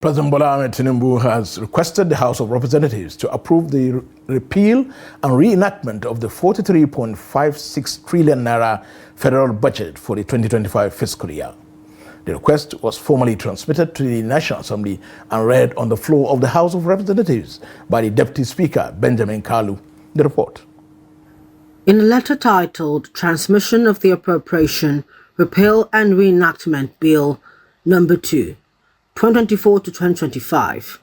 President Bola Ahmed Tinubu has requested the House of Representatives to approve the repeal and reenactment of the 43.56 trillion naira federal budget for the 2025 fiscal year. The request was formally transmitted to the National Assembly and read on the floor of the House of Representatives by the Deputy Speaker, Benjamin Kalu. The report. In a letter titled Transmission of the Appropriation, Repeal and Reenactment Bill Number 2, 2024 to 2025,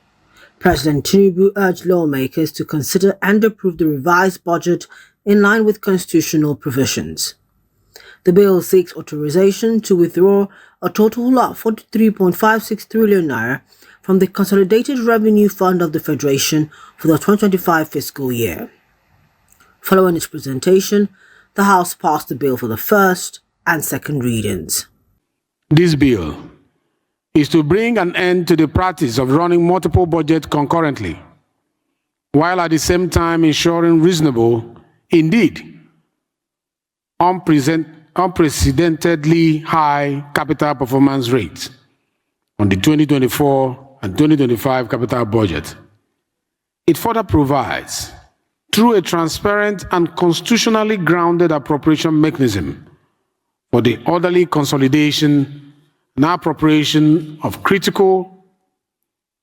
President Tinubu urged lawmakers to consider and approve the revised budget in line with constitutional provisions. The bill seeks authorization to withdraw a total of 43.56 trillion naira from the Consolidated Revenue Fund of the Federation for the 2025 fiscal year. Following its presentation, the House passed the bill for the first and second readings. This bill is to bring an end to the practice of running multiple budgets concurrently, while at the same time ensuring reasonable, indeed unprecedentedly high capital performance rates on the 2024 and 2025 capital budget. It further provides, through a transparent and constitutionally grounded appropriation mechanism, for the orderly consolidation and appropriation of critical,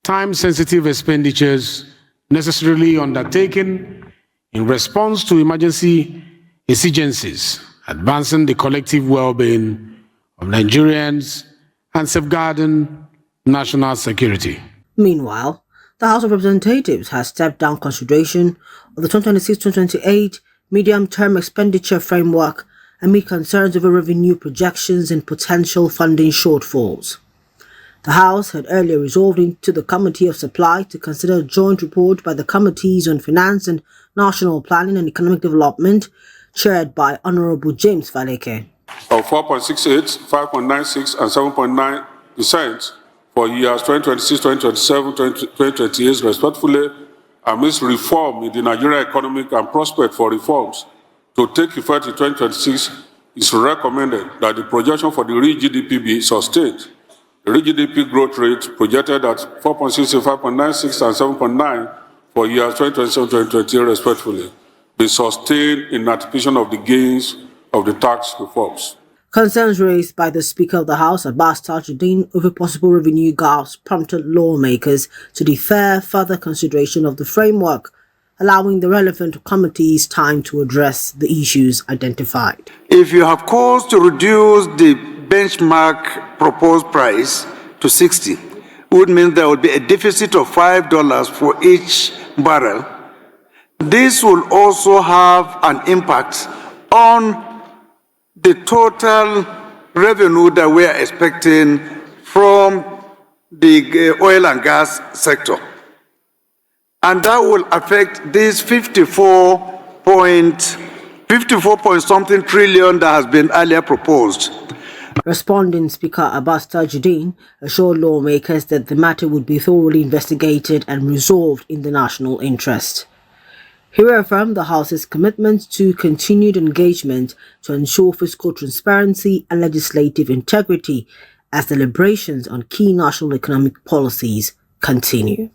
time-sensitive expenditures necessarily undertaken in response to emergency exigencies, advancing the collective well-being of Nigerians and safeguarding national security. Meanwhile, the House of Representatives has stepped down consideration of the 2026-2028 medium-term expenditure framework amid concerns over revenue projections and potential funding shortfalls. The House had earlier resolved into the Committee of Supply to consider a joint report by the Committees on Finance and National Planning and Economic Development, chaired by Honorable James Faleke. Of 4.68, 5.96 and 7.9% for years 2026, 2027, 2028 respectively, amidst reform in the Nigerian economic and prospect for reforms to take effect in 2026, it's recommended that the projection for the real GDP be sustained. The real GDP growth rate projected at 4.6, 5.96 and 7.9 for years 2027, 2028 respectively, be sustained in anticipation of the gains of the tax reforms. Concerns raised by the Speaker of the House, Abbas Tajuddin, over possible revenue gaps prompted lawmakers to defer further consideration of the framework, allowing the relevant committees time to address the issues identified. If you have cause to reduce the benchmark proposed price to 60, it would mean there would be a deficit of $5 for each barrel. This will also have an impact on the total revenue that we are expecting from the oil and gas sector. And that will affect this 54 point something trillion that has been earlier proposed. Responding, Speaker Abbas Tajuddin assured lawmakers that the matter would be thoroughly investigated and resolved in the national interest. He reaffirmed the House's commitment to continued engagement to ensure fiscal transparency and legislative integrity as deliberations on key national economic policies continue.